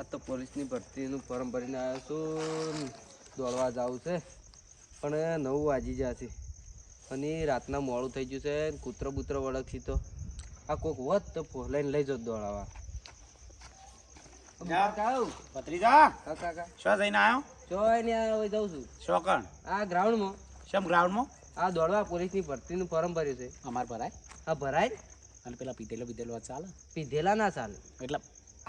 આ તો પોલીસની ભરતીનું ફોર્મ ભરીને આવ્યો છું. દોડવા જવું છે પણ 9 વાગી જશે અને રાતના મોડું થઈ ગયું છે. કૂતરો બૂતરો વળગશી તો આ કોક હોત તો લઈને લઈ જાવ દોડાવા. ભત્રીજા કાકા શું જઈને આવ્યો? જોઈ ને આવ્યો જાઉં છું શું કણ આ ગ્રાઉન્ડમાં. શેમ ગ્રાઉન્ડમાં? આ દોડવા પોલીસની ભરતીનું ફોર્મ ભર્યું છે. અમાર ભરાય આ ભરાય અને પેલા પીધેલો ચાલે પીધેલા ના ચાલે. એટલે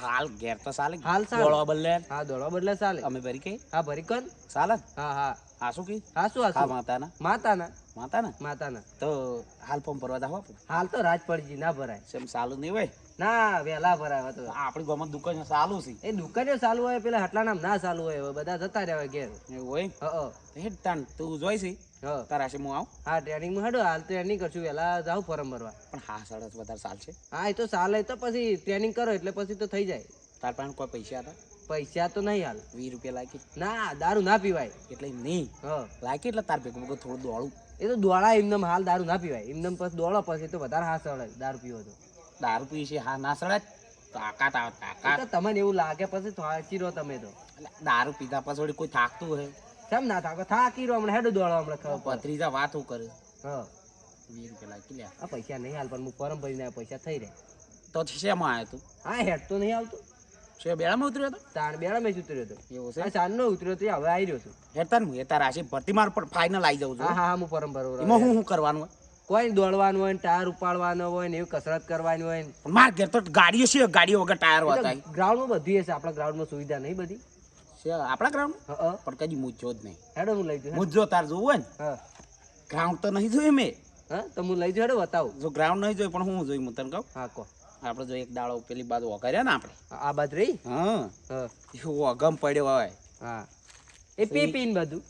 હાલ ઘેર તો ચાલે હાલ ચાલે. દોડવા બદલે હા દોડવા બદલે ચાલે. અમે ભરી કઈ હા ભરી કર. ચાલે હા હા આ શું કી હા શું આ હા માતાના માતાના માતાના તો હાલ પંપ ભરવા જાવ આપણે. હાલ તો રાજ પડી ના ભરાય. શેમ ચાલુ નહીં હોય? ના વેલા ભરાય તો આપણી ગામમાં દુકાન ચાલુ છે એ દુકાને ચાલુ હોય પેલા હટલા નામ ના ચાલુ હોય હવે બધા જતા રહ્યા ઘેર. એવું હોય હ હેડ તાન તું જોઈ છે હ તારા છે હું આવું હા ટ્રેનિંગમાં હેડો હાલ ટ્રેનિંગ કરશું વેલા જાવ ફોર્મ ભરવા. પણ હા સરસ વધારે ચાલશે. હા એ તો ચાલે તો પછી ટ્રેનિંગ કરો એટલે પછી તો થઈ જાય. તાર પાસે કોઈ પૈસા હતા? પૈસા તો નહીં હાલ. 20 રૂપિયા લાગી ના દારૂ ના પીવાય. એટલે નહીં હ લાગી એટલે તાર ભેગું થોડું દોડું. એ તો દોડા એમને હાલ દારૂ ના પીવાય. એમને પછી દોડો પછી તો વધારે હાથ ચડે દારૂ પીવો તો. દારૂ પી છે હા ના સડાય તાકાત આવે એ તાકાત. તો તમને એવું લાગે પછી થાકી રહો તમે તો. એટલે દારૂ પીધા પછી વળી કોઈ થાકતું હોય? કેમ ના થાકો થાકી રહો હમણાં હેડો દોડો હમણાં ખબર પડે. ભત્રીજા વાત હું કરે હા 20 રૂપિયા લાગી લ્યા. આ પૈસા નહીં હાલ પણ હું ફોર્મ ભરીને આવ્યો, પૈસા થઈ રહે. તો શેમાં આવ્યો તું? હા હેડ તો નહીં આવતું. છે બેડામાં ઉતર્યો હતો? તાણ બેડા મેં ઉતર્યો હતો. એવું આ છે ચાંદનો ઉતર્યો હતો હવે આવી રહ્યો છું. હેડતા ને એ તારા છે ભરતી માર પર ફાઇનલ આવી જાઉં હા છું. હા હું ફોર્મ ભરવા એમાં હું કરવાનું હોય? કોઈ દોડવાનું હોય ને ટાયર ઉપાડવાનો હોય ને એવી કસરત કરવાની હોય ને. પણ માર ઘેર તો ગાડીઓ છે, ગાડીઓ વગર ટાયર હતા. ગ્રાઉન્ડમાં બધી હશે. આપણા ગ્રાઉન્ડમાં સુવિધા નહીં બધી. છે આપણા ગ્રાઉન્ડ હા પણ કદી મૂજો જ નહીં. હેડો હું લઈ જઉં. મૂજો તાર જોવું હોય ને હા ગ્રાઉન્ડ તો નહીં જોયું મેં. હા તો હું લઈ જઉં હેડો બતાવું. જો ગ્રાઉન્ડ નહીં જોયું પણ હું જોયું હું તને કહું. હા કહો. આપણે જો એક દાડો પેલી બાજુ વગાડ્યા ને આપણે આ બાદ રહી. હા હા એવું અગમ પડ્યો હોય. હા એ પી પીને બધું.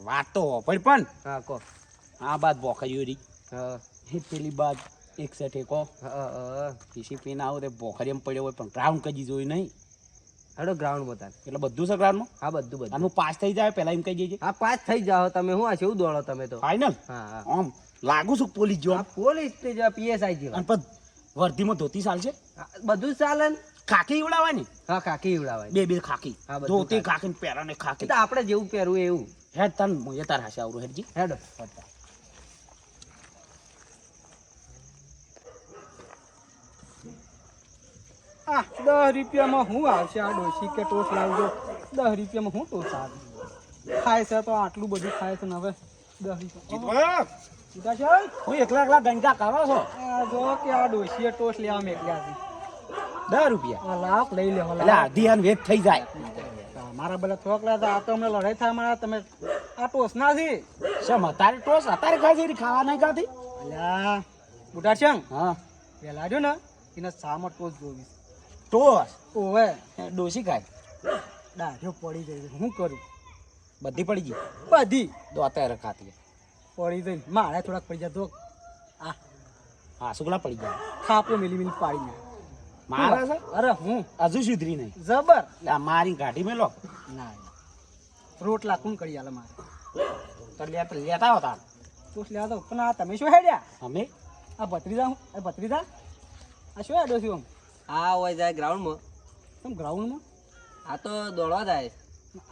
વાત તો હોપડ પણ હા કહો. આ બાદ બોખાઈ રહી હા પેલી બાદ એક સેઠે કહો હા હા પીસી પીને આવો તે બોખરી એમ પડ્યો હોય પણ ગ્રાઉન્ડ કદી જોયું નહીં. હેડો ગ્રાઉન્ડ બતાવ. એટલે બધું છે ગ્રાઉન્ડમાં. હા બધું બધું. અને હું પાસ થઈ જાય પહેલા એમ કહી દેજે. હા પાસ થઈ જાઓ તમે. હું આ શું દોડો તમે તો. ફાઇનલ હા હા આમ લાગુ છું પોલીસ જો. આ પોલીસ તે જ પીએસઆઈ જેવા. અને પછી વર્ધીમાં ધોતી ચાલશે? હા, બધું જ ચાલે ને. ખાકી ઉડાવવાની હા ખાકી ઉડાવાય. બે ખાકી હા, બધું ધોતી ખાકી. ખાકી ને પહેરા ને એ ખાકી. તો આપણે જેવું પહેરવું એવું. હેડ તન એ તાર હાશે આવરું હેડજી. હેડો આ 10 રૂપિયામાં હું આવશે? આ ડોસી કે ટોસ લાવજો. 10 રૂપિયામાં હું ટોસ આવે? ખાય છે તો આટલું બધું ખાય છે ને હવે 10 રૂપિયા સીધા છે. હું એકલા ગંગા કરો છો? આ જો કે આ ડોસીએ ટોસ લેવા મેકલ્યા છે. 10 રૂપિયા આ લાખ લઈ લે એટલે અડધી આન વેચ થઈ જાય. મારા બધા થોકલા હતા. આ તો અમને લડાઈ થાય મારા. તમે આ ટોસ ના છે શેમ તારી ટોસ અત્યારે ખાઈ છે ખાવા નહીં ખાતી? અલ્યા બુઢા છે હા પેલા જો ને એને સામો ટોસ જોવી ટોસ ઓવે ડોસી ખાય દાઢો પડી જાય છે. હું કરું? બધી પડી ગઈ બધી તો અત્યારે ખાતી પડી જાય. મારે થોડાક પડી જાય તો આ હા શુક્લા પડી જાય ખાપો મિલી મિલી પાડી નાખે. મારા છે અરે હું હજુ સુધરી નહીં. જબર એટલે આ મારી ગાડી મેલો ના રોટલા કોણ કરી આલે મારે તો લેતા હતા ટોસ લેવા દો. પણ આ તમે શું હેડ્યા? અમે આ ભત્રીજા હું આ ભત્રીજા આ શું હેડો છું? આ હોય જાય ગ્રાઉન્ડમાં. આમ ગ્રાઉન્ડમાં આ તો દોડવા જાય.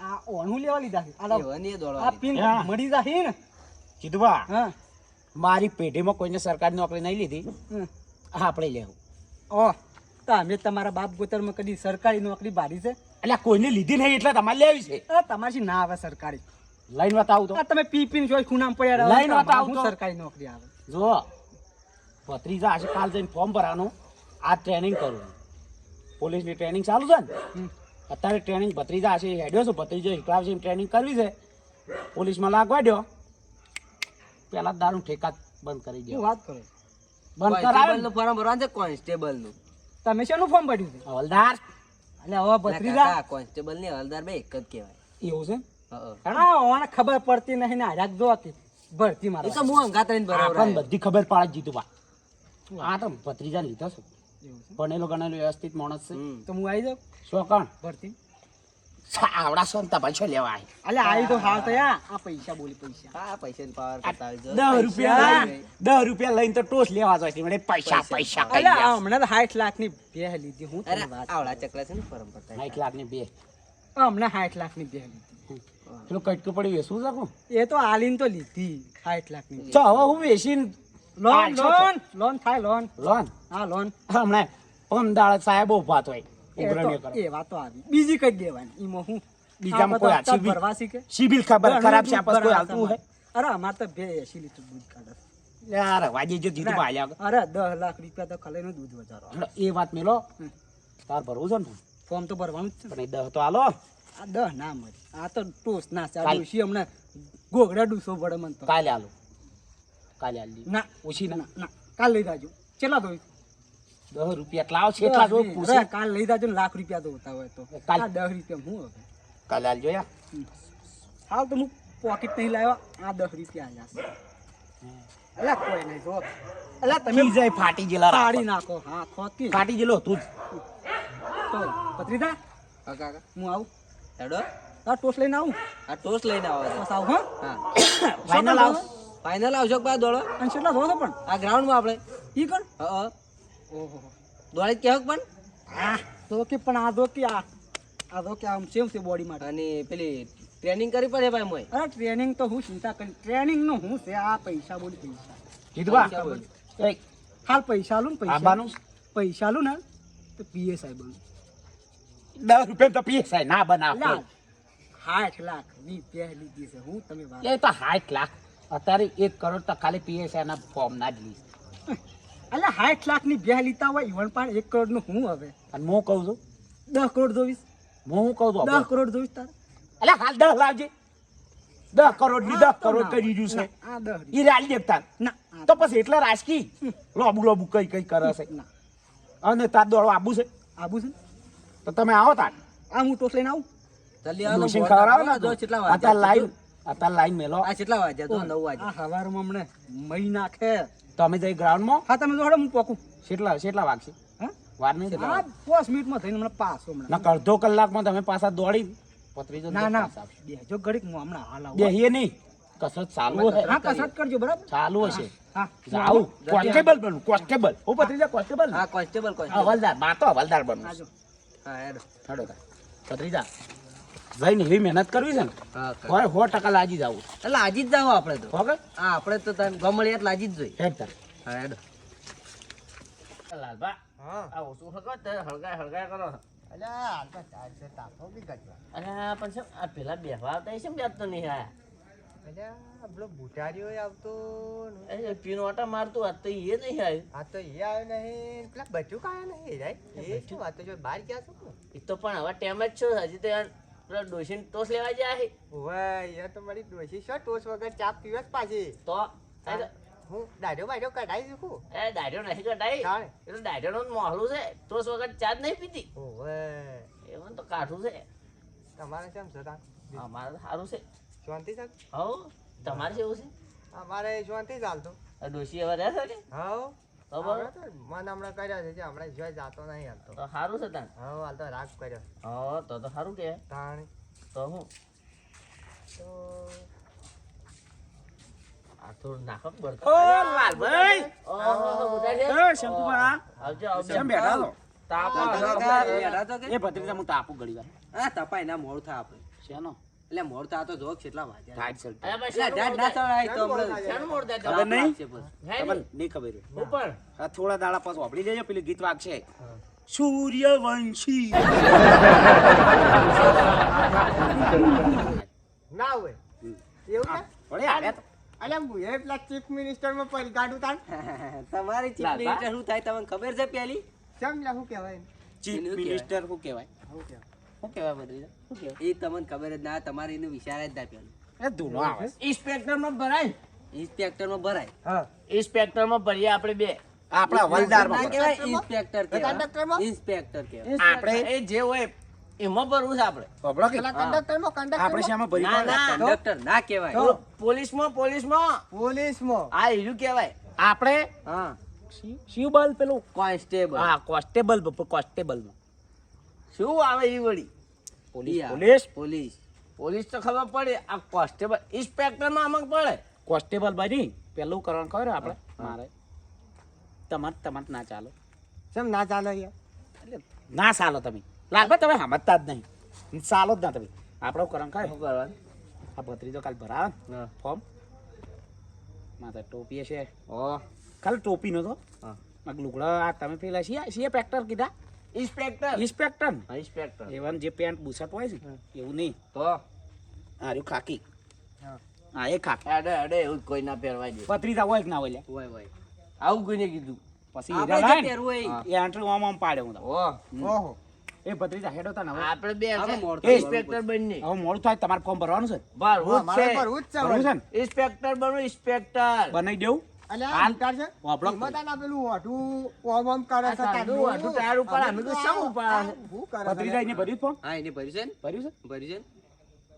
આ ઓણું લેવા લીધા છે. એવા નહીં દોડવા આ જાય. પિંક હા. મળી જાય ને. કીધું બા હા મારી પેઢીમાં કોઈને સરકારી નોકરી નહીં લીધી. હમ. આપણે લેવું. ઓ તમે તમારા બાપ ગોતરમાં કદી સરકારી નોકરી બારી છે? એટલે કોઈને લીધી નહીં એટલે તમારે લેવી છે. અરે તમારી ના આવે સરકારી. લઈને બતાવું તો આ તમે પી પીને જોઈ ખૂણામાં પડ્યા રહો. લઈને તમારે બતાવું શું તો. સરકારી નોકરી આવે? જો ભત્રીજા હશે કાલ જઈને ફોર્મ ભરવાનું. આ ટ્રેનિંગ કરવું પોલીસની ટ્રેનિંગ ચાલુ છે ને હમ. અત્યારે ટ્રેનિંગ ભત્રીજા હશે હેડ્યો છે ભત્રીજો એકલા છે ટ્રેનિંગ કરવી છે. પોલીસમાં લાગવા દો પેલા દારૂ ઠેકા બંધ કરી શું દો. વાત કરો? બંધ કરાવે કોન્સ્ટેબલનું ફોર્મ ભરવાનું છે. કોન્સ્ટેબલનું. તમે શેનું ફોર્મ ભર્યું છે? હવલદાર એટલે હવે ભત્રીજા કોન્સ્ટેબલ ની હલદાર બે એક જ કહેવાય. એવું છે. હા ઓને ખબર પડતી નહીં ને હાર્યા જો હતી ભરતી એ મારા. તો હું અંગાત રહીને આપણને ભરાવરાયો. બધી ખબર પાડે જીતું બા. આ તો ભત્રીજા લીધો છે એવું છે. ભણેલો ગણેલો વ્યવસ્થિત માણસ છે. હમ. તો હું આવી જાઉં શું કણ ભરતી? આવડા સોનતા પાછો લેવા આય. અલ્યા આવી તો હાલ તયા આ પૈસા બોલી પૈસા હા પૈસાની પાવર કરતા આવજો. 10 રૂપિયા 10 રૂપિયા લઈને તો ટોસ લેવા જાય મને પૈસા પૈસા કહી અલ્યા ગયા. હમણાં તો 60 લાખની બે લીધી હું અરે તને વાત આવડા ચકલા છે ને પરંપરા 60 લાખની બે હમણાં 60 લાખની બે લીધી પેલો કટકો પડી વેસવું શકું એ તો આલીન તો લીધી 60 લાખની તો હવે હું વેચીને લોન લોન થાય લોન લોન હા લોન હમણાં પમદાળ સાહેબ ઉભા હોય ઉઘરણી કરે. એ વાત તો આવી બીજી કઈ દેવાની ઈમાં હું બીજામાં કોઈ આ બધા સિબિલ- ભરવા શીખે સિબિલ ખબર ખરાબ છે આપસ કોઈ હાલતું હોય અરે અમાર તો 80 લીટર દૂધ કાઢે યાર વાજી જો જીત ભાલ્યા અરે 10 લાખ રૂપિયા તો ખલેનું દૂધ વધારો એ વાત મેલો તાર ભરવું છે ને ફોર્મ તો ભરવાનું જ છે પણ એ 10 તો હાલો આ 10 ના મળે આ તો ટોસ ના કાલ- ચાલુ છે હમણાં ગોગડા ડૂસો પડે મન તો કાલે હાલો કાલે હાલી ના ઓછી ના ના કાલ લઈ જાજો કેટલા દો 10 રૂપિયા એટલા આવશે એટલા જો પૂછે કાલ લઈ જાજો ને લાખ રૂપિયા દોતા હોય તો કાલ- આ 10 રૂપિયા હું હવે કાલે હાલ જોયા હાલ તો હું પોકેટ નહીં લાવ્યો આ 10 રૂપિયા આયા છે અલા કોઈ નહીં જો અલા તમે કી જાય ફાટી ગયેલા પાડી રાખો. નાખો હા ખોતી ફાટી ગયેલો તું જ તો પત્રીદા હા કાકા હું આવું હેડો આ ટોસ લઈને આવું આ ટોસ લઈને આવો છો. બસ આવું હા હા ફાઇનલ આવ ફાઇનલ આવશો કે દોડો અને કેટલા દો છો પણ આ ગ્રાઉન્ડમાં આપણે ઈ કોણ હા ઓહો દોડી કેવો પણ આ તો કે પણ આ દો કે આ દો કે આમ સેમ છે બોડી માટે અને પેલી ટ્રેનિંગ કરી પડે ભાઈ મોય અરે ટ્રેનિંગ તો હું ચિંતા કરી ટ્રેનિંગ નું હું છે આ પૈસા બોલી પૈસા કીધવા પૈસા બોલ. એ હાલ પૈસા આલું ને પૈસા આબાનું પૈસા આલું ને તો પીએસઆઈ બનું 10 રૂપિયા તો પીએસઆઈ ના બનાવ લાલ 60 લાખ ની બે લીધી છે હું તમે વાત એ તો 60 લાખ અત્યારે 1 કરોડ તો ખાલી પીએસઆઈ ના ફોર્મ ના જ લીસ અલા 60 લાખ ની બે લીધા હોય ઈવન પણ 1 કરોડ નું હું હવે અને હું કહું છું 10 કરોડ જોઈશ હું કહું છું 10 કરોડ જોઈશ તારે એટલે હાલ 10 લાવજે 10 કરોડ ની 10 કરોડ કરી દીધું છે આ 10 ઈ રાલી દેખતા ના તો પછી એટલે રાજકી લોબુ લોબુ કઈ કઈ કરે છે ના અને તાર દોડવા આબુ છે આબુ છે ને? તો તમે આવો તાર આ હું ટોસ લઈને આવું જલ્દી આવો ને ડોશીને બોલ ખવડાવો ને જો કેટલા અત્યાર વાગ્યા લાઈન અત્યાર લાઈન મેલો આ કેટલા વાગ્યા તો 9 વાગ્યા આ હવારમાં હમણે મહી નાખે તમે જઈ ગ્રાઉન્ડમાં હા તમે જો હડો હું પોકું કેટલા વાગશે હા વાર નહીં હા 5 મિનિટમાં થઈને હમણાં પાસ હમણાં ના અડધો કલાકમાં તમે પાછા દોડી પતરી ના ના બેજો ઘડીક હું હમણાં હાલ આવું બેહીએ નહીં કસરત ચાલુ હશે હા કસરત કરજો બરાબર ચાલુ હશે હા જાઉ કોન્સ્ટેબલ બનું કોન્સ્ટેબલ હું પતરી કોન્સ્ટેબલ હા કોન્સ્ટેબલ કોન્સ્ટેબલ હવલદાર બા તો હવલદાર બનું આજો હા હેડો હેડો તાર પતરીજા જઈને એવી મહેનત કરવી છે ને હા કોઈ 100% લાગી જાવું એટલે લાજી જ જાવ આપણે તો ઓકે હા આપણે તો તમે ગમળિયાત લાજી જ જોઈ હેડ તાર હા હેડો લાલબા હા આ ઓછું હકો તે હળગાય કરો અલ્યા આ તો ચાલ છે તાપો બી કાઢવા અરે પણ છે આ પેલા બેહવા આવતા છે બે તો નહીં આયા અલ્યા પેલો બુટારીઓ આવતો એ પીનો આટા મારતું આ તો એ નહીં આવ્યું આ તો એ આવ્યો નહીં પેલા બચું કાયા નહીં રાઈટ એ શું વાત જો બહાર ગયા છો ને એ તો પણ હવે ટેમ જ છો હજી તો યાર પેલા ડોશીને ટોસ લેવા જાય છે ઓવે યાર તો મારી ડોશી શો ટોસ વગર ચા પીવસ પાછી તો હું ડાઢો બાઢો કઢાઈ શકું એ ડાયરો નહીં કટાઈ તાણે. એ તો ડાયરો નું મોહલું છે ટોસ વગર ચા જ નહીં પીતી ઓવે એવું તો કાઠું છે તમારે કેમ છે તા અમારે તો સારું છે શાંતિ છે હવ તમારે કેવું છે અમારે શાંતિ ચાલતો આ ડોશી હવે રહે છે હવ તો બરોબર મન હમણાં કર્યો છે જે હમણાં જોઈ જાતો નહીં હાલતો તો સારું છે તાન હવ હાલ તો રાગ કર્યો હા તો સારું કે તાણી તો હું તો આ થોડું નાખો ઓ બળકા લાલભાઈ ઓહો બુટાજી એ શંકુભા આવજો આવજો કેમ બેઠા છો? તાપો બેઠા તો કે એ ભત્રીજા હું તાપું ઘડી વાર હા તપાય ના મોડું થાય આપણે શેનો એટલે મોડું થાય તો જો કેટલા વાગ્યા ટાઈટ સર એટલે ડાઢ ના ચડાય તો હમણાં શેનું મોડ થાય ખબર નહીં? છે બસ. ખબર નહીં ખબર ઉપર આ થોડા દાડા પાછું વાપરી લેજો પેલું ગીત વાગશે સૂર્યવંશી ના હોય એવું ને ઓળે આવ્યા તો અલ્યા હું એ પેલા ચીફ મિનિસ્ટર માં પરી કાઢું તાન તમારી ચીફ લાલબા. મિનિસ્ટર શું થાય તમને ખબર છે પેલી કેમ લા શું કહેવાય ચીફ એનું મિનિસ્ટર શું કહેવાય શું કહેવાય શું કહેવાય ભત્રીજા શું કહેવાય એ તમને ખબર જ ના તમારે એનું વિચાર જ ના પેલું એ ધૂનો આવે ઇન્સ્પેક્ટર માં ભરાય ઇન્સ્પેક્ટર માં ભરાય ઇન્સ્પેક્ટર માં ભરીએ આપણે બે આપણા હવલદાર ના કહેવાય ઇન્સ્પેક્ટર કહેવાય ઇન્સ્પેક્ટર કહેવાય આપણે એ જે હોય એમાં ભરવું છે આપણે આપણે શામાં ભરી ના, ના. કંડક્ટર ના કહેવાય પોલીસમાં આ હીરું કહેવાય આપણે હા શિવબલ પેલું કોન્સ્ટેબલ હા કોન્સ્ટેબલ કોન્સ્ટેબલ શું આવે એ વળી પોલીસ યા. પોલીસ પોલીસ પોલીસ તો ખબર પડે આ કોન્સ્ટેબલ ઇન્સ્પેક્ટરમાં આમાં પડે કોન્સ્ટેબલ બની પેલું કરવાનું ખબર આપણે મારે તમારે ના ચાલો કેમ ના ચાલે યાર? એટલે ના ચાલો તમે લાગવા તમે સમજતા જ નહીં ચાલો જ ના તમે આપણે કરવાનું ખબર શું કરવાનું આ ભત્રીજો કાલ ભરાવે ને હા ફોર્મ માથે ટોપી છે ઓ ખાલી ટોપી નો તો હા લુગડા આ તમે પેલા છીએ પેક્ટર કીધા ઇન્સ્પેક્ટર ઇન્સ્પેક્ટર હા ઇન્સ્પેક્ટર એવન જે પેન્ટ બુશર્ટ હોય છે એવું નહીં તો આ રહ્યું ખાકી હા એ ખાકી અડે અડે એવું જ કોઈ ના પહેરવાય દે ભત્રીજા હોય કે ના હોય લ્યા? હોય હોય આવું કોઈને કીધું પછી આપણે હીરા જે લાય ને, પહેરવું હોય હા. એ આંટલું આમ પાડે હું તો. ઓ ઓહો એ ભત્રીજા હેડો તા ને હવે આપણે બે આપણે છે. મોડું ઇન્સ્પેક્ટર બનને હવે મોડું થાય તમારે ફોર્મ ભરવાનું છે ભરવું જ મારે છે પર ઉચ્ચ છે ભરવું છે ને ઇન્સ્પેક્ટર બનવું ઇન્સ્પેક્ટર બનાવી દેવું અને આ હાલ. ઉતાર છે વાપરો. હિંમત આ પેલું ઓઢું ઓમ ઓમ કરે છે તારું આટલું ટાયર ઉપર અમે તો શું ઉપર હું કરે ભત્રીજા એને ભર્યું ફોર્મ હા એને ભર્યું છે ને ભર્યું છે ભર્યું છે ને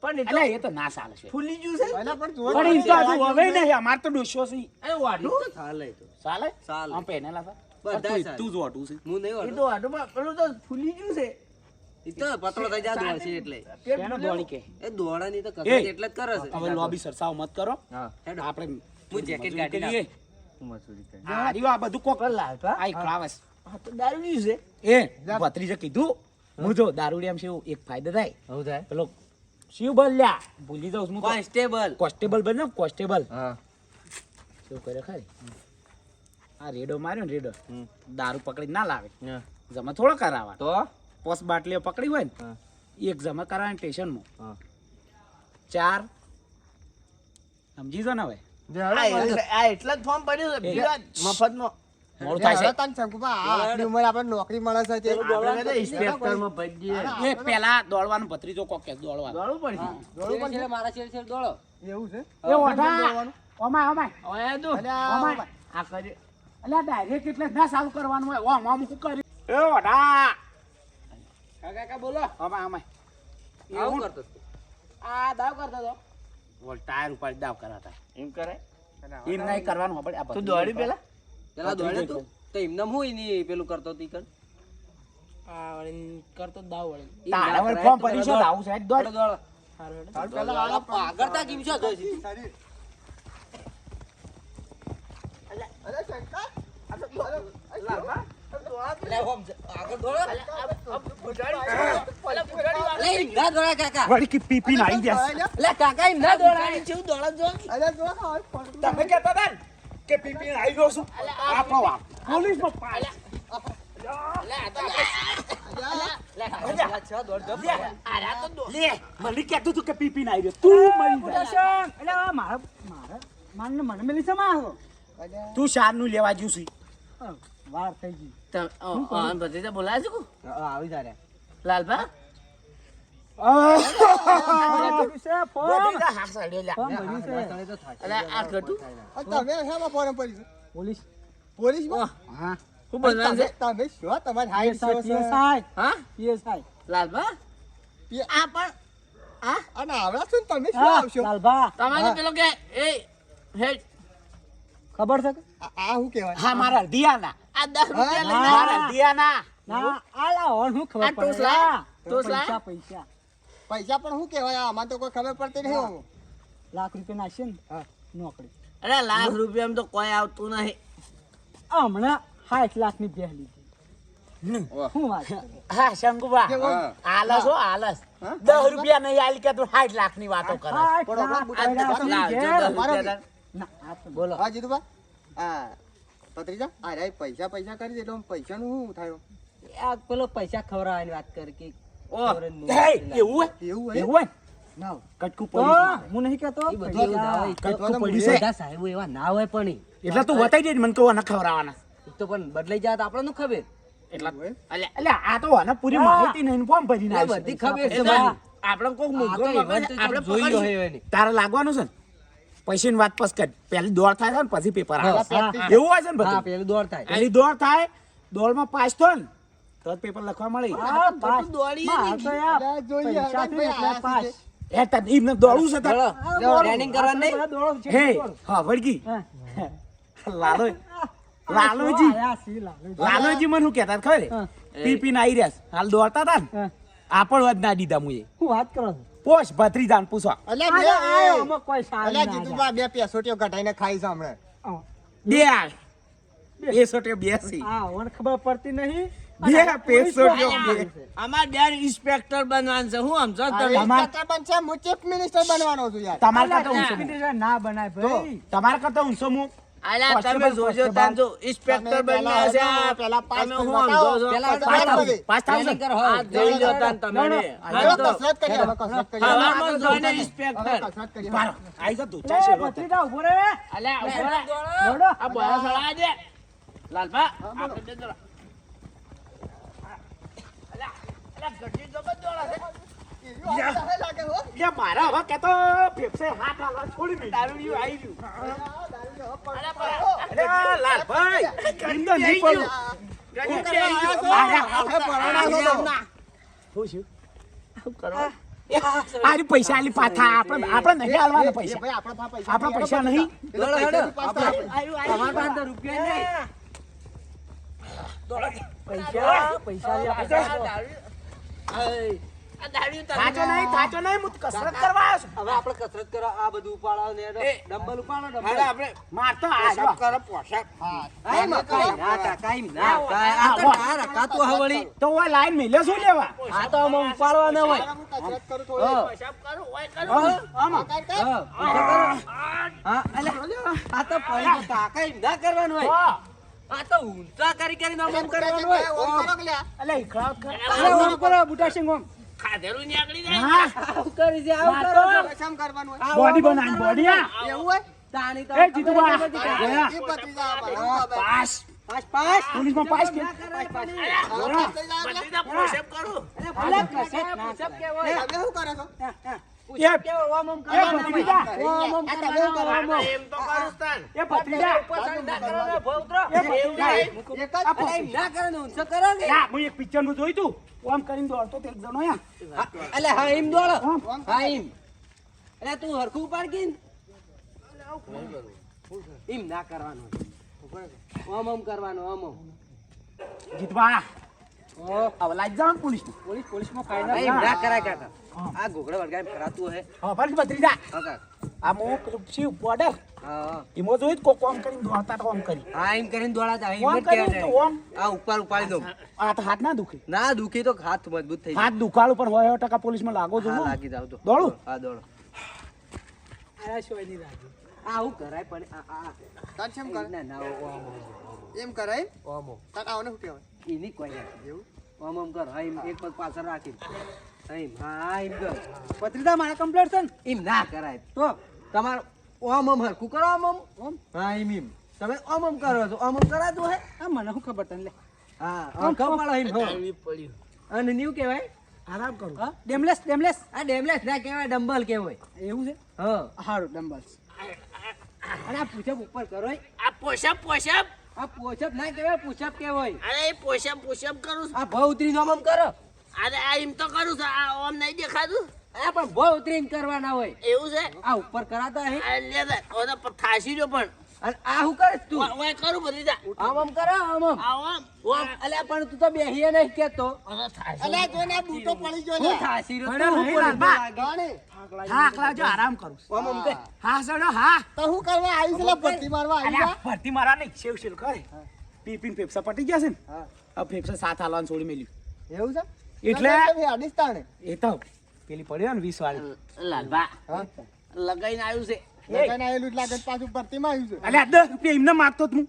પણ એ તો એટલે એ તો ના ચાલે છે ફૂલી ગયું છે પહેલા પણ જોર પણ ઈ તો હજુ હવે નહીં અમાર તો ડોસ્યો છે અરે વાઢું ચાલે તો ચાલે ચાલે. આમ પહેરેલા હતા બધા તું- ચાલે. તું જ ઓઢું છે હું નહીં એ વાળું તો વાઢું પેલું તો ફૂલી ગયું છે એ તો પતળો થઈ જાય દોડ છે એટલે પેટ કેનો ફૂલેલું. દોડી કે એ દોડાની તો એ. કસરત એટલે જ કરે છે હવે લોબી સરસાવ મત કરો હા હેડો આપણે હું જેકેટ મજૂરી કાઢી કરીએ. હું મજૂરી કરી આ રહ્યું આ બધું કોક લાવ તો. આ ક્લાવસ આ તો દારૂ છે એ ભત્રીજે કીધું હું જો દારૂડિયામાં શું એક ફાયદો થાય હું થાય પેલો શિવ બોલ્યા ભૂલી જાઉં છું હું તો. કોન્સ્ટેબલ કોન્સ્ટેબલ બને કોન્સ્ટેબલ હા શું કરે ખરી આ રેડો માર્યો ને રેડો હમ. દારૂ પકડી ના લાવે હા. જમા થોડો કરાવવા તો પોસ બાટલીઓ પકડી હોય ને હા એક જમા કરાવે સ્ટેશનમાં હા 4 સમજી જો ને હવે આ એટલા જ ફોર્મ ભર્યું છે પીવા જ મફતમાં મોડું થાય છે તન શંકુભા આ આટલી ઉંમરે આપણે નોકરી મળે છે તે આપણે તો ઇન્સ્પેક્ટરમાં ભરી દઈએ. એ પેલા દોડવાનું ભત્રીજો કોક કે દોડવાનું દોડવું પડશે દોડવું પડશે. મારા શેર દોડો એવું છે એ ઓઢા ઓમાય ઓમાય હવે આ તો અલ્યા, ઓમાય આ કરી અલ્યા ડાયરેક્ટ એટલે જ ના ચાલુ કરવાનું હોય ઓમ ઓમ શું કરી એ ઓઢા કાકા બોલો ઓમાય ઓમાય આવું કરતો હતો. આ દાવ કરતો તો બોલ ટાયર ઉપર દાવ કરાતા એમ કરે એમ નહીં કરવાનું આપણે આ તું દોડી પેલા પેલા દોડે તું તો એમને હું એની પેલું કરતો હતી કર કરતો દાવ વળે તારે હવે ફોર્મ ભરી છે આવું સાહેબ દોડ દોડ પેલા આ આગળ તા કેમ છો જોઈ સીધી? શરીર. અરે શંકા આ તો બોલો. લે હોમ છે. આગળ દોડો લે ના દોડા કાકા વળી કે પીપી ના આવી ગયા લે કાકા એમ ના દોડાય છે દોડા જો અરે જો આ પડતું. તમે કહેતા હતા ને કે પીપી આવી ગયો છું આપણો વાપ પોલીસ માં પાડે લે મને કહેતું તું કે પીપી ના આવી ગયો તું મરી જા મને મેલી સમા તું શાર નું લેવા જ્યું છે વાર થઈ ગઈ ભત્રીજા બોલાય છે કોણ? આવી તારે લાલભા બધા હાથ સાઈડે લ્યા. તો થાય અલે આ કટુ આ તમે શેમાં ફોરમ ભરી છે? પોલીસ પોલીસમાં? હા શું બનવાનું છે તમે શું તમારી હાઈટ શું છે? હા પીએસઆઈ લાલભા પી- આ પણ આ અને આવડા છો ને તમે શું આવશો? લાલભા તમારે પેલો કે એ હેડ ખબર છે કે આ શું કહેવાય? હા મારા દિયાના આ 10 રૂપિયા લઈ હા. મારા દિયાના ના આ લાવો શું ખબર આ પડે ટોસલા? ટોસલા? પૈસા પૈસા પૈસા પણ શું કહેવાય? આમાં તો કોઈ ખબર પડતી નહીં. લાખ રૂપિયા નાખશે ને હા. નોકરી અરે લાખ રૂપિયામાં તો કોઈ આવતું નહીં હમણાં 60 લાખની બેહ લીધી શું વાત કરે? હા શંકુબા આલસ હો આલસ 10 રૂપિયા નહીં આલી કે તું 60 લાખ ની વાતો કરે 60 લાખ પણ રૂપિયા લાવજો, ઘેર. 10 રૂપિયા ના, આ તો બોલો હા જીતુભા આ ભત્રીજા આ રહ્યા પૈસા પૈસા કરી દે તો પૈસાનું શું થાય? આ પેલો પૈસા ખવડાવવાની વાત કરે કે હે, એવું હોય એવું હોય? એવું હોય ના કટકું તો પડી હું નહીં કહેતો એ બધું એવું ના હોય. કટકું પડ્યું છે બધા સાહેબો એવા ના હોય પણ ઈ. એટલે તું બતાવી દે મને કહો ના ખવડાવવાના ઈ તો પણ બદલાઈ જાય તો આપણને ખબર એટલા એવું હોય? એટલે આ તો આને પૂરી માહિતી નહીં ફોર્મ ભરીને એ આવશે. બધી ખબર છે એટલે મને. આપણે કોક આ મૂંગો તો મગજ event તો આપણે જોઈ લો પકડીશું. હે એની. તારે લાગવાનું છે ને પૈસાની વાત પસ કર પહેલી દોડ થાય છે ને પછી પેપર આવે હા. એવું હોય છે ને હા બધું પેલું દોડ થાય પહેલી દોડ થાય દોડમાં પાસ થયો ને તો જ પેપર લખવા મળી હા, પાસ. દોડીએ માં નહીં. તો યાર, અરે જોઈએ, પૈસા હવે છે એટલે આ પાસ. છે. એ તને એમને દોડવું છે તારે? દોડો. દોડો. ટ્રેનિંગ કરવાની નહીં? આ તો દોડો છે, હે દોડો. હા વળગી હા. લાલો લાલોજી આયા છે, લાલોજી. લાલોજી મને શું કહેતા ખબર હા. પી પી ને આવી રહ્યા છે. હાલ દોડતા હતા ને હા. આપણ વાત ના દીધા મુએ હું વાત કરો છો પોશ ભત્રીજાને પૂછો અલ્યા આ બે આયો, આમાં કોઈ સારું અલ્યા ના જીતુભા બે પેસોટીઓ કઢાઈને ખાઈ છે હમણાં આવો. બે એ સોટે બેસી આ ઓને ખબર પડતી નહીં બે અને પેસોટીઓ પોલીસ બે. અમાર ડેર ઇન્સ્પેક્ટર બનવાનું છે હું સમજો હવે તમે તમાર- ઇન્સ્પેક્ટર બનશે, હું ચીફ મિનિસ્ટર બનવાનો છું યાર તમારે કરતા અલ્યા, ઊંચો મું. મિનિસ્ટર ના બનાય ભાઈ તમારે કરતા ઊંચો મું. અલ્યા તમે કોન્સ્ટેબલ, જોજો કોન્સ્ટેબલ. તાન જો ઇન્સ્પેક્ટર તમે બનના છે પહેલા પહેલા પાસ તમે તો હું બતાવો. સમજો છો પહેલા પાસ થાવ. બધી. પાસ થાવ છે. આ જોઈ લો તાન તમે હવે કસરત કરીએ, હવે કસરત કરીએ. હવામાં જોઈને હવે ઇન્સ્પેક્ટર કસરત કરીએ. બારો. આઈ જા તું લે, ચાલ શેરો. ભત્રીજા ઉભો રે અલ્યા ઉભો રહે. દોડો. આ બોયા સળા દે લાલભા આપણે બે દોડા. અલ્યા ગઢી જબર દોડા છે એવી વાત નહીં લાગે હો. લે મારા હવે કેતો ફેફસે હાથ હાલવા છોડી દે. દારૂડિયું આવી ગયું અલ્યા પર અરે લાલભાઈ ગંદો નહીં પડો. ગઢી આવી ગયું આપણે પરણા છો તો. શું છે? આરી પૈસા આલી પાછા આપણે નહીં હાલવાના એ પૈસા ભાઈ આપણા પાસે આપણા પૈસા નહીં પેલો પૈસાની પાસ થાય. તમારા પાસે તો રૂપિયા નહીં પૈસા લે આપણે. આ દારૂડિયું થાચો નહીં હું કસરત કરવા આવ્યો છું. હવે આપણે કસરત કરો આ બધું ઉપાડો ને એ, ડમ્બલ ઉપાડો હાલો ડમ્બલ આપણે મારતો પોશાક આવ્યો કરો પોશાક હા. આઈ માં કાઈ ના કાકા આઈ ના કાઈ આ આ તો ના રકાતું હવળી તો ઓય લાઈન મેલ્યો શું લેવા આ તો આમાં ઉપાડવા ન હોય હું કસરત કરું થોડી. પોશાક કરો ઓય કરો આમાં કર, કર. હા ઊભા કરો. હા અલ્યા આ તો પડી તો કાકા એમ ના કરવાનું હોય આ તો ઊંચા કરીને આમ કરવાનું હોય ઓમ કરો કે લ્યા. અલે ઈખળા કર અરે ઓમ કરો બુટા સિંહ ઓમ. ખાધેલું નીકળી જાય હા આવું કરી છે આવું કરો છો. પૈસામાં કરવાનું હોય. બોડી બનાવી બોડી આ એવું હોય? તાણી તો એ જીતુબા ગયા એ ભત્રીજા અમારા. પાસ પાસ પાસ પોલીસમાં પાસ કે હવે પાસ લઈ જાઓ એટલે. બધી પોશાક કરો અલ્યા કશે પૂછપ કેવાય તમે શું કરો છો? એ કેવો ઓમ ઓમ એ કરવાનું હોય ભત્રીજા ઓમ ઓમ આ તમે શું કરો? કરવાનું ઓમ એમ તો કરું તાન એ ભત્રીજા ઉપર ચડી ના કરવાનું ભો ઉતરો એ ભત્રીજા એક જ અલ્યા એમ ના કરવાનું ઊંચો કરો ને ના હું એક પિક્ચર નું જોયું તું ઓમ કરીને દોડતો તે એક જણો યા અલ્યા હા એમ દોડો ઓમ. હા એમ અલ્યા તું હરખું ઉપાડ કે એમ ના કરવાનું ઓમ ઓમ કરવાનું ઓમ ઓમ જીતવા હવે લાજ જાવ પોલીસ પોલીસમાં હા, ફાઇનલ એમ ના કરાય કાકા આ ઘોઘડા વળગાઈને ફરાતું હે હા ભલે ભત્રીજા હા કાકા આ મો શિવ બોર્ડર હા એમાં જોયું કોક ઓમ કરીને દોડતા તો ઓમ કરી હા એમ કરીને દોડાતા એમ ઓમ જ કર્યું કહેવાય. તો ઓમ આ ઉપર ઉપાડી દઉં આ તો હાથ ના દુખે ના દુખી તો હાથ મજબૂત થઈ હાથ દુખાડું પણ હોય 100% પોલીસમાં લાગો છો હા હું. લાગી જાવ તો દોડું? હા દોડો આ સિવાય નહીં લાગે આ આવું કરાય પણ આ તાન શેમ કરે? ના ના ઓમ એમ કરાય? ઓમ ઓમ તાન આને શું કહેવાય? એની કોઈ નથી એવું ઓમ ઓમ કર હા એમ એક પગ પાછળ રાખી એમ હા એમ કર પત્રીજા મારા કમ્પ્લેટ છે ને એમ ના કરાય તો તમારે ઓમ ઓમ હરખું કરો ઓમ ઓમ ઓમ હા એમ તમે ઓમ ઓમ કરો છો ઓમ ઓમ કરાતું હે આ મને શું ખબર તને લે હા હરખું પાડો એમ હો. પડ્યું અને ન્યુ કહેવાય આરામ કરું હા ડેમલેસ આ ડેમલેસ ના કહેવાય ડમ્બલ કહેવાય એવું છે હા હારું ડમ્બલ્સ અને આ પૂછપ ઉપર કરો એ. આ પોશાક આ પોછપ ના કહેવાય પૂછપ કહેવાય અરે એ પોશાક પોશાક કરું છું આ ભાવ ઉતરીને ઓમ ઓમ કરો અરે આ એમ તો કરું છું આ ઓમ નહીં દેખાતું આ પણ ભાવ ઉતરીને કરવાના હોય એવું છે આ ઉપર કરાતા હે આ લે દે ઓને થાસી જો પણ અને આ હું કરે તું ઓય કરું બધી જા આમ આમ કરે આમ આમ આ ઓમ ઓમ અલ્યા પણ તું તો બેહીએ નહીં કેતો ઓને થાસી અલ્યા જો ને આ બૂટો પડી ગયો હું લ્યા. થાસી રહ્યો પડ્યો તું નહીં, હું લાલબા. ગાણે. હા આકલા જો આરામ કરું આમ આમ દે હા સડો હા તો હું કરવા આવી છે લ્યા? ભરતી મારવા આવી અલ્યા જા. ભરતી મારા નહીં સેવ શેલ કરે પીપીન ફેફસા પટી ગયા છે ને હા આ ફેફસા સાથ હાલવાનું છોડી મેલ્યું એવું છે? એટલે તો તમે અડીસ તાણે. એ તો પેલી પડી હોય ને 20 વાળી લાલબા હા? લગાઈને આવ્યું છે લગાઈને આયેલું જ લાગે છે, પાછું ભરતીમાં આવ્યું છે. અલ્યા 10 રૂપિયા એમને માગતો જ હું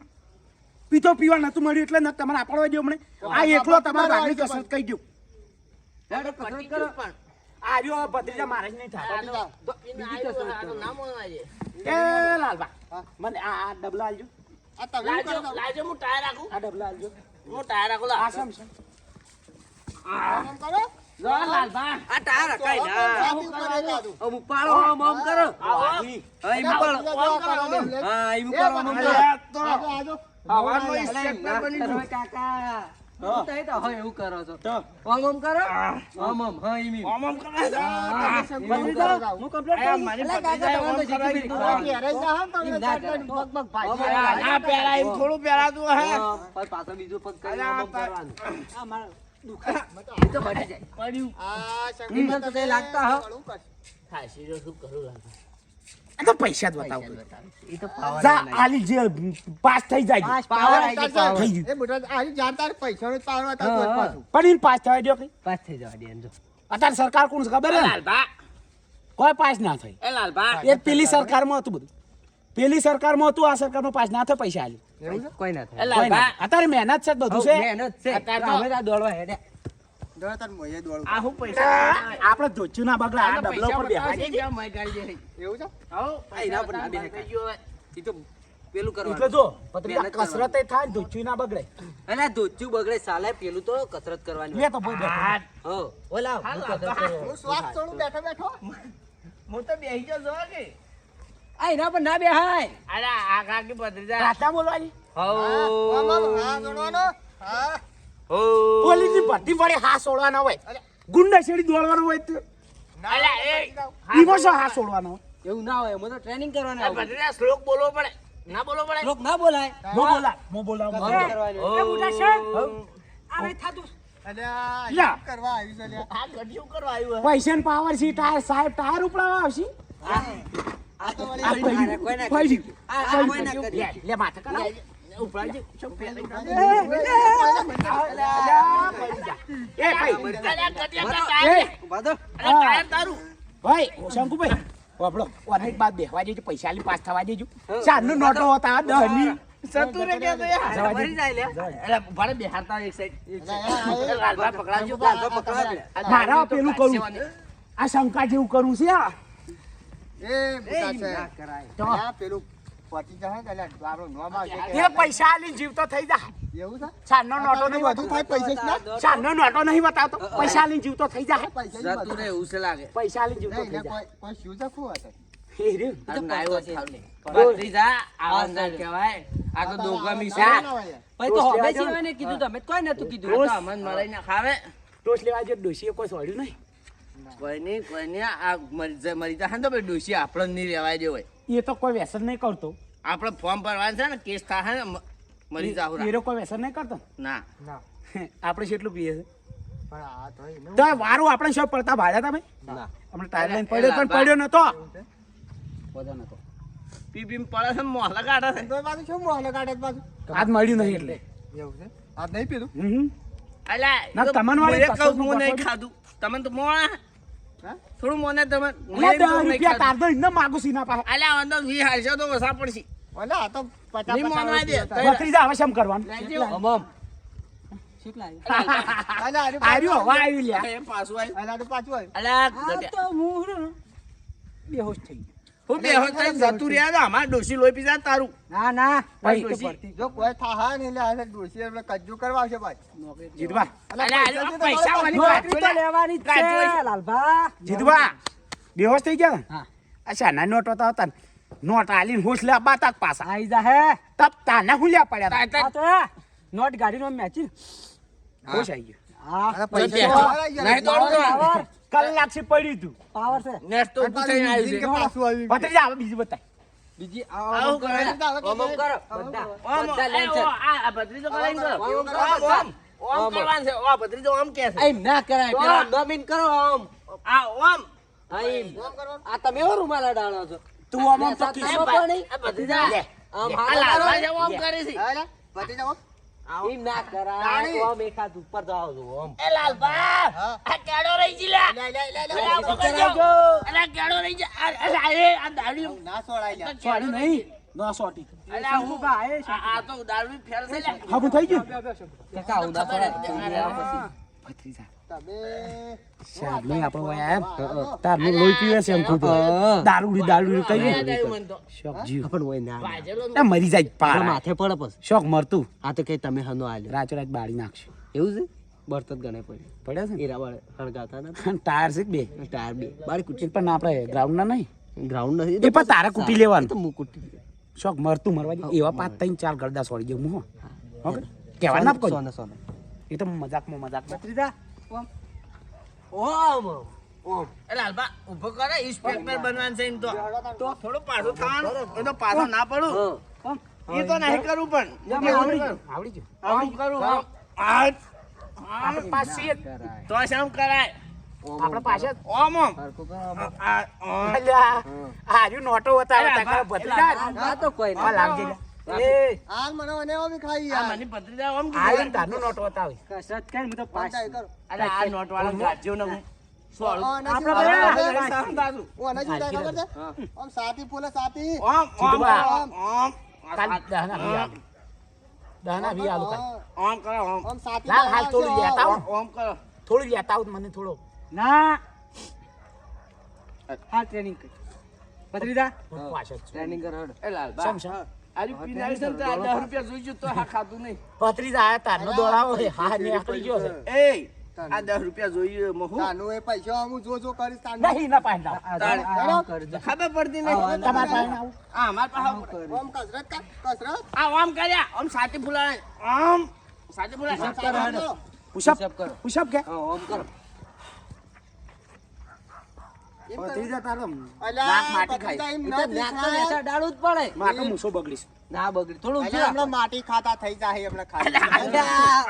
પીતો પીવા નતું મળ્યું એટલે ન તમારે આપડવા દો હમણે આ એકલો તમારે ભાગની કસરત કહી દઉં હેડો કસરત કરો પણ આ રહ્યો ભત્રીજા મારે જ નહીં થાય ભત્રીજા. એને આવ્યું આ તો નામ ઓનાજે એ લાલબા હા. મને આ ડબલા આલજો આ તમે શું કરો છો? લાજો હું ટાયર રાખું આ ડબલા આલજો હું ટાયર રાખું આ લા સમ છે આમ કરો? જો લાલબા આ ટાર રખાય ના રાતી ઉપર એક આદું. આમ ઉપાડો આમ આમ કરો હા એમ ઉપાડો ભત્રીજા જો આ કરો ને. હા એમ ઉપાડો આમ આમ કરો અલ્યા તો આજો, આજો. હવાનો અલ્યા એમ ના કરો કાકા હું તો એ તો હવે એવું કરો છો તો આમ આમ કરો આમ આમ હા એમ એમ. ઓમ ઓમ કરે તમે શેમ કરો છો? હું કમ્પ્લેટ અલ્યા મારી અલ્યા ભત્રીજા કાકા ઓમ તમારે કરાવી તો દીધું. તમે ઘેરે જા હો, તમે એમ ના ચાટલે કરે. પગ પગ ભાજી આમ જાય. આ પહેલા એમ થોડું પહેરાતું હે પછી પાછો બીજો પગ કરીને આમ આમ કરવાનું આ મારા એ તો બની જાય પડ્યું આ ઈ મને તો કઈ લાગતા હો. વળું કરશે. થાશી જો શું કરું લાગે આ તો પૈસા જ બતાવો ઈ તો પાવર જા આલી જે પાસ થઈ જાય પાવર આવી ગયો, પાવર. થઈ ગયું એ બુઢા આ જાણતા પૈસાનો જ પાવર બતાવતો હોય પાછું. પણ એને પાસ થવા દો કઈ પાસ થઈ જવા દે એમ જો. અત્યારે સરકાર કોણ છે ખબર એ હે ને? લાલભા કોઈ પાસ ના થઈ એ લાલભા એ પેલી સરકારમાં હતું બધું પેલી સરકારમાં હતું આ સરકારમાં પાસ ના થાય પૈસા આલી એવું છે? કોઈ ના એ થાય. કોઈ લાલભા ના. અત્યારે મહેનત છે જ બધું છે મહેનત છે. અત્યારે તો- અમે તો આ દોડવા હેડ્યા. દોડો તાર મોંએ દોડું. આ હું પૈસા આપણે ધોચ્યું ના બગડા આ ડબલો પર બેહવા દે. એવું છે? આ એના પર ના બેસે કાંઈ. ઈ તો પેલું એટલે કરવાનું. જો પત્રી મહેનત કસરત થાય ધોચ્યું ના બગડે અને આ ધોતિયું બગડે સાલે, પેલું તો કસરત કરવાની લે હોય. તો બોલ બેઠો. હો, ઓલા હું કસરત કરું. હું શ્વાસ છોડું બેઠો બેઠો. હું તો બેહી ગયો જો કે આ એના પર ના બેહાય. અરે આ કાકી ભત્રીજા રાતા બોલવાની આમ આમ હા દોડવાનો. હા. પોલીસની ભરતી પડે હા છોડવાના હોય ગુંડા શેડી દોડવાનો હોય તો અરે એ ઈમો શું હા છોડવાનો હોય એવું ના હોય, અમે તો ટ્રેનિંગ કરવાની આ આવું. ભત્રીજા શ્લોક બોલવો પડે ના બોલવો પડે લોક ના બોલાય. મો બોલાવ બંધ કરવાની હોય. અલ્યા, યા. શું કરવા આવ્યું છે લ્યા? આ ગઢિયું કરવા આવ્યું પૈસા પાવર સી ટાયર સાહેબ ટાયર ઉપડાવવા આવશે આ તો વળી આ કોઈ પૈડી, ના પૈડી. કરી. આ કોઈ ના કરી. લે માથે કરાવ હે ઉપાડજો શું પહેરી એ ભાઈ અરે ગઢિયા એ ઉભા થો. અરે ટાયર તારું ભાઈ શંકુભાઈ વાપડો ઓનેક બાદ બેહવા દેજો પૈસા આલી પાસ થવા દેજો ચારનો નોટો હતા 10 ની સતુરે કે તો યાર જવા દે. મરી જાય લે. અરે ભાડે બેહારતા એક સાઈડ લાલભા પકડાજો લાલભા પકડાજો. મારા પેલું કરું આ શંકા જેવું કરું છે આ એ બુઢા છે. ના કરાય. અલ્યા, પેલું પહોંચી જાય ને અલ્યા, આપણું નામ આવશે કે- એ પૈસા આલી જીવતો થઈ જા એવું છે? ચારનો નોટો નહીં બધું થાય પૈસા જ ના? ચારનો નોટો નહીં બતાવતો પૈસા આલી જીવતો થઈ જા પૈસા જ સતુરે બધા. એવું છે લાગે. પૈસા આલી જીવતો નહીં, થઈ એટલે જા કોઈ શું છે શું હશે? એ રહ્યું. આ તો નાયો પડતો છે. થાવને. ભત્રીજા આવા ના કહેવાય આ તો દોગામી છે ના હોય યાર. ભાઈ તો હવે સિવાયને કીધું, તમે કોઈ નતું કીધું. આ તો અમન મરાઈ ના ખાવે ટોસ લેવા જે ડોશીએ કોઈ સોડ્યું નહીં કોઈ નહીં આ મરી જા તો ડોસી આપણે નહીં રહેવાય દે હોય એ તો કોઈ વ્યસન નહીં કરતો આપણે ફોર્મ ભરવાનું છે ને કેસ થાય ને મરી જાવ એ કોઈ વ્યસન નહીં કરતો ના ના. આપણે કેટલું પીએ છે પણ આ તો એનું તો વારું આપણે શું પડતા ભાડ્યા તમે ના. આપણે ટાયર લઈને પડ્યો પણ પડ્યો નતો બધો નતો. પી પી પડે છે મોહલા કાઢે છે તો પાછું શું મોહલો કાઢે છે પાછું? આજ મળ્યું નહીં એટલે એવું છે? આ નહીં પેલું? હમ. અલ્યા ના, એ તો તમને વાળી હું એ કહું, કસરતનું હું નહીં બતાવજો. ખાધું તમે તો મોણા હા? થોડું મોને તમે હું અલ્યા, એમ કહું 10 નહીં રૂપિયા ખાધું. તાર તો ઇન્ને માગું સીના પાસે અલ્યા અંદર 20 હાલશે તો વસા પડશે ઓલા, આ તો 50 નહીં મોનવા દે. બકરી જા હવે શેમ કરવાનું આમ આમ. કેટલા આવ્યા? અલ્યા, આનું આર્યો હવે આવ્યું લ્યા એ પાછું આવ્યું. અલ્યા, આનું પાછું આવ્યું. અલ્યા બેહોશ થઈ ગયો હું બેહોશ થઈને જતું રહ્યા હતા. અમારે ડોશી લોહી પીધા તારું ના ના ભાઈ, ભાઈ તો પડતી. જો કોઈ થાહા ને એટલે આ ડોશી એટલે કજ્જુ કરવા આવશે પાછું. જીતવા અલ્યા આ પૈસા વાળી વાત નોકરી તો લેવાની જ છે, લાલભા. જીતવા બેહોશ થઈ ગયા હા. અચ્છા ના નોટ હતા હતા નોટ આલીને હોશ લે બાતાક પાસા આઈ જા હે. તપ તાના હુલ્યા પડ્યા આ તો હે, નોટ ગાડીનો મેચિંગ. હોશ આવી ગયો હા, અરે પૈસા પૈસા તો વાળા યાર. નહીં દોડતો. પાવર કલાક થી પડ્યું તું પાવર છે. નેટ તો ઊભું થઈને આવ્યું છે. પાછું આવ્યું. ભત્રીજા હવે બીજું બતાય બીજી આવું કરે. ઓમ ઓમ કરો બધા ઓમ, બધા એ, લેન છે. ઓ, આ ભત્રીજો કરાઈને કરો. ઓમ, ઓમ, ઓમ, ઓમ કરવાનું છે. ઓ, ભત્રીજો ઓમ કહે છે. એમ ના કરાય, પેલા નમીન કરો ઓમ. આ ઓમ. હા, એમ. આ તમે એવો રૂમાલ અડાડો છો. તું આમ આમ તો આ કિસ પણ નહીં. આ ભત્રીજા. આમ આ હાથ લાલભા અડાડો. જેવો ઓમ કરે છે. અલ્યા, પતી જાઓ. એમ ના કરાય. દાણી. ઓમ એકાદ ઉપર જાઓ છો, ઓમ. એ લાલભા, હા. આ કેળો રહી જી લ્યા. લે, લે, લે, લે. અલા, ઉભો કરજો. અલા, કેળો રહી જી. અલા, આ દારૂ. ના સોડાય લ્યા. સોડી નહીં ના સોટી અલા, હું આ તો દારૂ ફેર છે લ્યા. હવે થઈ ગયું કાકા, હું ના ખબર પડાય. જ. ભત્રીજા તમે શાદ નહીં આપણો ભાઈ એમ તારનું લોહી પીવે છે એમ ખૂબ દારૂડી દારૂડી કઈ યાદ આવ્યું મને તો. શોખ જીવ પણ હોય ના. વાજેલો એ મરી જાય આ પાર માથે પડે પછી. શોખ મરતું આ તો કઈ તમે હનો આલ્યો. રાચો રાત બાળી નાખશે એવું છે? બળતત ગણે પડ્યું. પડ્યા છે ને એરા બળ હળગાતા નથી. અને ટાયર છે બે ટાયર બે બારી કુટી. એ પણ આપણે ગ્રાઉન્ડ ના નહીં ગ્રાઉન્ડ નથી. એ પણ તારે કૂટી લેવાનું. એ તો હું કૂટી. શોખ મરતું મરવા દે એવા 5-3-4 ગરદા છોડી દઉં હું ઓકે કહેવા ના કોઈ સોના સોના. એ તો મજાકમાં ત્રીજા ઓમ ઓમ. એ લાલભા, ઊભો કરે. ઇન્સ્પેક્ટર બનવાનું છે એમ તો. થોડું પાછું થવાનું. એ તો પાછું ના પડું. એ તો નહીં કરવું પણ. આવડી ગયું આમ કરું. આમ. આજ. આપણે પાસે છીએ જ. કરાય. તો શેમ કરાય ઓમ આપણે પાસે જ. ઓમ ઓમ હરખું કરો, ઓમ. અલ્યા, આ રહ્યું નોટો હતા તારા ભત્રીજા. આ તો કોઈ આ નહીં. લાવજે લે. એ હાલ મને મને ઓમી ખાઈ આ યાર મને ભત્રીજા ઓમ આ કીધું. એમ તારનું નોટો હતા હવે. કસરત કરી હું તો પાસ પંચાય કરો અરે આ નોટ વાળા ગાજ્યો ને હું સોળ. ઓ, નથી આપણે વાળા. બધા સારું બાજુ. ઓ, નથી થાય ખબર છે? આમ સાતી ફૂલે સાતી ઓમ ઓમ જીતુભા. ઓમ ઓમ કાલ દહના વી આલુ. દહના વી આલુ કાલ. ઓમ કરો ઓમ આમ સાતી લાવ હાલ ફૂલે થોડું લેતા આવું. ઓમ કરો. થોડું લેતા આવું મને થોડો. ના હા ટ્રેનિંગ કરી ભત્રીજા હું પાછળ જ છું. ટ્રેનિંગ કરો હેડો. એ લાલ શમ શમ. આજુ પીનારી છે ને તો આ 10 રૂપિયા જોઈજો તો હા ખાતું નહીં. ભત્રીજા આયા તારનો દોડાવો છે. હા નીકળી ગયો છે. એ આ 10 રૂપિયા જોઈએ મહુ તાનું એ પૈસા હું જો કરીશ તાનું નહીં ના પાડ લાવ. આમ કરજો. ખબર પડતી નહીં. તમારા પાસે આવું. આ અમાર પાસે ઓમ કસરત કર કસરત આ ઓમ કર્યા ઓમ સાચી ફૂલા ઓમ સાચી ફૂલા પુશઅપ પુશઅપ કરો. પુશઅપ કે હા, ઓમ કરો. એમ ભત્રીજા તારો અલ્યા, નાક માટી ખાય. ભત્રીજા એમ એ ના તો નાક તો દેખાય. નેસા ડાળું જ પડે. મારો મૂછો બગડીશ. ના બગડી. થોડું ઊંચું અલ્યા, રાખો. હમણાં માટી ખાતા થઈ જાય હમણાં ખાઈ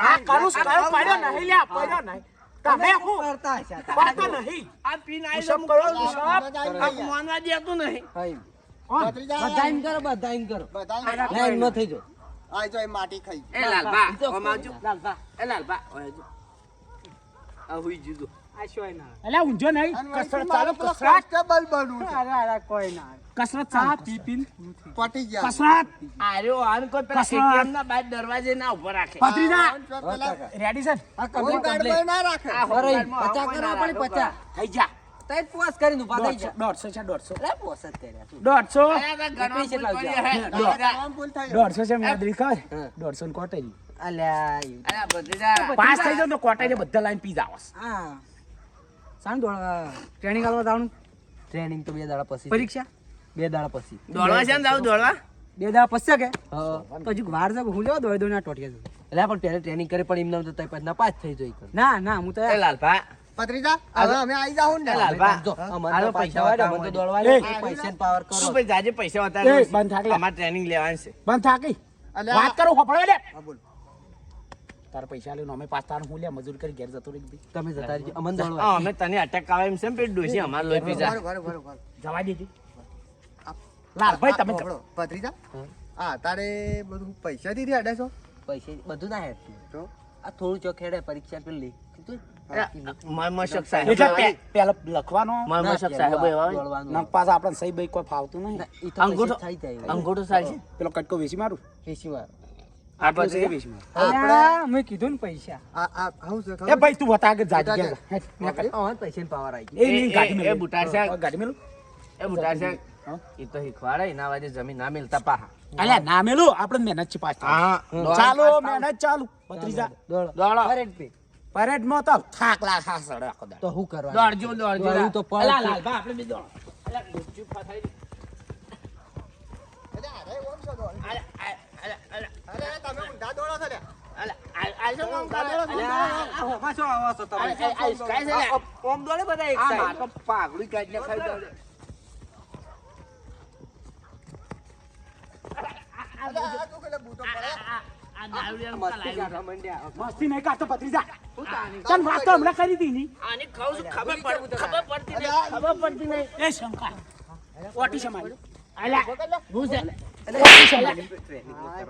આ કરું કયો પડ્યો નહીં લ્યા પડ્યો નહીં. તમે હું કરતા હશે આ તો. પડતો નહીં. આ પીન આઈ પુશઅપ કરો પુશઅપ. આ મોનવા દેતું નહીં. ખાઈ. કોણ? બધા એમ કરો, બધા એમ કરો. બધા લાઈનમાં થઈ જાઓ. આઈ જો એ માટી ખાઈ એ લાલબા ઈ તો ઓમ આવજો લાલબા. એ લાલબા ઓય જો આ હુઈ જીજો આ શું ના અલ્યા ઊંઝો નહીં. અને કસરત વળી ચાલુ મારે પેલો કસરત. કોન્સ્ટેબલ બનવું છે. અરે અરે કોઈ ના કસરત ચા ચાલુ. પી પીને પટી ગયા કસરત. આર્યો આન કોઈ પેલા કસરત. ATM ના બાર દરવાજે ના ઉભો રાખે ભત્રીજા પેલા રેડી છે ને? આ કોઈ complete, ગાડ complete. ના રાખે આ બરાબર. હોમગાર્ડમાં પચાસ કોઈ કરવા ના પડે, રાખે. 50. થઈ જા. તઈ પોસ કરીને ઊભા થઈ જા. 150 છે 150. લે, પોસ જ કર્યા તું. 150. અરે આ ગણવા પૈસે ભૂલ લાવજો. પડી હે. ભત્રીજા. આમ ભૂલ થઈ 150 છે મેદરી ખાય. હા. 150 ને કોટેરી. અલ્યા, અરે આ ભત્રીજા પાસ થઈ જાવ તો કોટેરી બધા લાઈન પી જાવ. હા સારું દોડ ટ્રેનિંગ કરવા જવાનું ટ્રેનિંગ તો 2 દાડા પછી. પરીક્ષા 2 દાડા પછી. દોડવા છે ને જાવ દોડવા 2 દાડા પછી કે હા. તો હજુ વાર છે હું લેવા દોડ દો ના ટોટિયા છું એટલે પણ પહેલા ટ્રેનિંગ કરી પણ એમને તો તઈ પછી નાપાસ થઈ જોઈ કર. ના ના હું તો એ લાલભા પત્રીજા હવે અમે આવી જાઉં ને એ લાલભા જો, અમને હાલો તો પૈસા પૈસા વાળા, અમને તો વાળા. દોડવા એ, દે, પૈસાનો પાવર કરો. શું ભાઈ જાજે પૈસા એ, વધારે બંધ થાક લે. અમારે ટ્રેનિંગ લેવાની છે બંધ થાકી. અલ્યા, વાત કરું હોપડો લે. હા, બોલ. તારા પૈસા લઈને અમે પાસ તારું હું લે મજૂર કરી ઘેર જતો રહી ભાઈ. તમે જતા રહેજો, અમને દોડવા. હા, અમે તને અટેક આવે એમ છે ને પેલી ડોશી અમાર લોહી પી જાય. બરોબર. જવા દેજે. લાલભાઈ તમે સાંભળો, ભત્રીજા હા તારે બધું પૈસા દીધી અડાસો પૈસા બધું ના હેડ. તો આ થોડું ચોખેડે પરીક્ષા પેલી કીધું મશક સાહેબ એટલે પેલા લખવાનો મશક સાહેબ એવા હોય. દોડવાનું. નંગ પાછા આપણને સહી ભાઈ કોઈ ફાવતું નહીં. ના, ઈ તો અંગૂઠો પૈસા થઈ જાય. અંગૂઠો સાહેબ છે પેલો કટકો વેચી મારું. પેશી વાર. આ આટલું છે પછી વેચી મારું. અલ્યા, મેં કીધું ને પૈસા આ આવું છે એ ખબર ભાઈ તું બતા કે જાજી બતા ગયા. હેટ, ને કર. અમને પૈસાનો પાવર આવી ગયો. એ નહીં, ગાડી મેલું. બુટાર છે ગાડી મેલું. એ બુટાર છે હા. એ તો શીખવાડે એના વાજે જમીન ના મિલતા પાહા અલ્યા ના મેલું આપણે મહેનત છે પાસ થવા. હા ચાલો મહેનત ચાલુ. ભત્રીજા દોડો. દોડો પરેડ પે. પરેડમાં તો થાક લાખ સડે આખો દાડો. તો શું કરવાનું? દોડજો દોડવું તો પડે. અલા લાલભા આપણે બી દોડો. અલા ગુજ્જુ ફસાઈ ગયું. અરે અરે અરે અરે તમે ઊંધા દોડો છો લ્યા. અરે આ શું કામ કરે? આ હોમાં શું આવો છો તમે? આ સ્કાય છે ને? ઓમ દોડે બધા એક આ સાઈડ. માર તો પાઘડી કાઢીને ખાઈ દોડે. આ તું પેલા બૂટો પડે આ દારૂડિયાનું મસ્તી લાવ્યું. કાઢવા માંડ્યા. મસ્તી નહીં કાઢતો ભત્રીજા. તને વાત તો હમણાં કરી દીધી. આની ખાઉં છું, ખબર પડતી નહીં, ખબર પડતી નહીં. એ શંકા ઓટી છે મારી. અલા, હું છે? ઓટી છે મારી.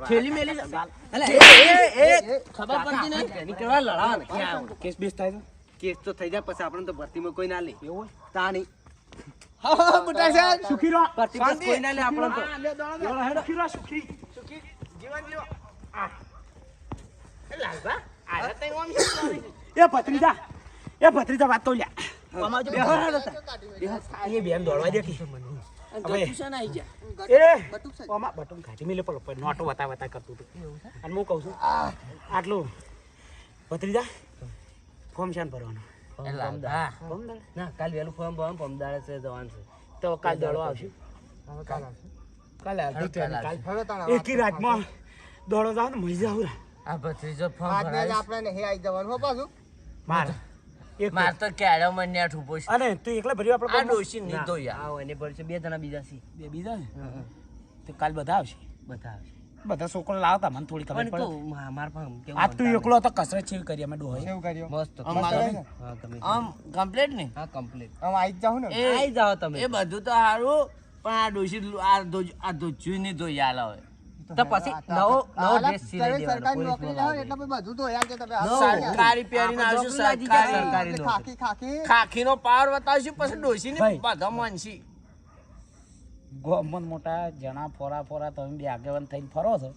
થેલી મેલી છે. અલા, ખબર પડતી નહીં. ટ્રેનિંગ કરવા લડાવવાનું. ક્યાં આવું? કેસ બેસ થાય છે? કેસ તો થઈ જાય પછી આપણને તો ભરતીમાં કોઈ ના લે. એવું હોય? તાણી. હા, બુટા સાહેબ. સુખી રહો. ભરતીમાં કોઈ ના લે આપણને તો. હા, લે દોડો, દોડો. સુખી રહો, સુખી. સુખી જીવન જીવો. આ. એ લાલભા, આ તઈ ઓમ છે કોણ? એ ભત્રીજા. એ ભત્રીજા વાત તો લ્યા. અમાજો બેહો હેડો એ બેન દોડવા દે કે. ગટુ છે ને આઈ જા. એ બટુક છે ઓમાં બટન કાઢી મેલે પેલો નોટો વતા વતા કરતું હતું. અને હું કહું છું આટલું ભત્રીજા ફોર્મ શાન ભરવાનું. એ લાલભા. ફોર્મ ના, કાલ વહેલું ફોર્મ ભરવાનું, પમદાડે છે જવાનું છે. તો કાલ દોડવા આવશું. કાલે આવતી ટ્રેન કાલ. હવે તારા એકી રાતમાં દોડો જાવ ને મળી જાવ. આ ભત્રીજો ફોર્મ આજને જ ભરાય. આપણે નહીં આવી જવાનું હો પાછું માર એક માર તો કેળો મને આ ઠૂપો છે. અને તું એકલા ભર્યું આ આપણે ડોશી નહીં તો યાર. આવો એને ભરશે, 2 જણા બીજા છે. બે બીજા ને તો કાલ બધા આવશે. બધા આવશે. બધા છોકરો લાવતા મને થોડી ખબર પણ પડે તો માર પણ કેવું આ તું એકલો તો કસરત ચેવી કરી અમે ડોહે કેવું કર્યો મસ્ત આમ મારે ને? હા ગમે આમ કમ્પ્લીટ ને હા કમ્પ્લીટ આમ આવી જ જાઉં ને એ આઈ જાઓ તમે એ બધું તો સારું પણ આ ડોશી આ ધોચ્યું નહીં ધોઈ આલા હોય તો પછી નવો ડ્રેસ સિલાઈ દેવાનો સરકારી નોકરી લેવો પોલીસ એટલે પછી બધું તો યાર છે તમે સરકારી પહેરીને આવશું સરકારી સરકારી નોકરી. ખાખી ખાખી ખાખીનો પાવર બતાવશું પછી ડોશીને ભાઈ. બધા માનશી ગોમન મોટા જણા ફોરા ફોરા તમે બે આગેવાન થઈને ફરો છો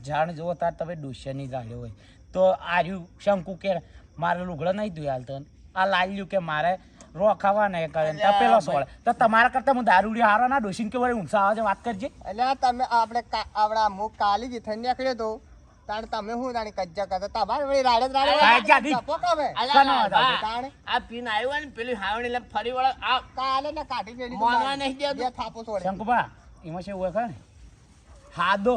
જાણ જુઓ તાર તમે ડોશિયાની ગાડ્યો હોય તો આર્યું શંકુ કે મારે લુગડો નહીં ધોઈ હાલતો આ લાલ્યું કે મારે રોખાવા ને કરે ને પેલો સોળે તો તમારા કરતા હું દારૂડી હારો ના ડોશીને કે વળી ઊંચા આવે છે વાત કરજે એટલે આ તમે આપણે આપણા મુખ કાલી જ થઈ નીકળ્યો તો તાણ તમે શું તાણી કજ્જા કરતા તમારે વળી રાડે કાજ્જા દી. ધપો કમે અલા, કનો હતા? બા, તાણે આ પીન આવ્યો હોય ને પેલી હાવણી લે ફરી વળે આ કાલે ને કાઢી મેલી તો મોનવા મારી. નહીં દેતું. બે થાપો છોડે શંકુભા એમાં છે એવું ખબર ને હાદો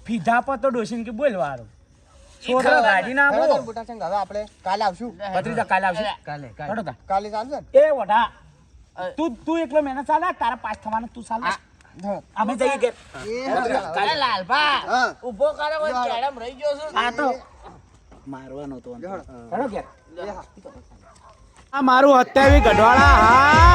ફીધા પર તો ડોશીને કે બોલવાળો છોકરો ગાડી ના હેડો આવો તાણ બુટા સંગ હવે આપણે કાલે આવશું ભત્રીજા કાલે આવશે કાલે હટો તા. કાલે ચાલશે ને એ વડા તું એકલો મહેનત ચાલે તારા પાસ થવાના તું ચાલે અમે જઈએ ઘેર. અરે લાલભા હા. ઊભો કરે હોય કેડમ રહી ગયો છું આ તો મારવાનો તો હેડો. હેડો ઘેર. આ મારું 27 ગઢવાળા હા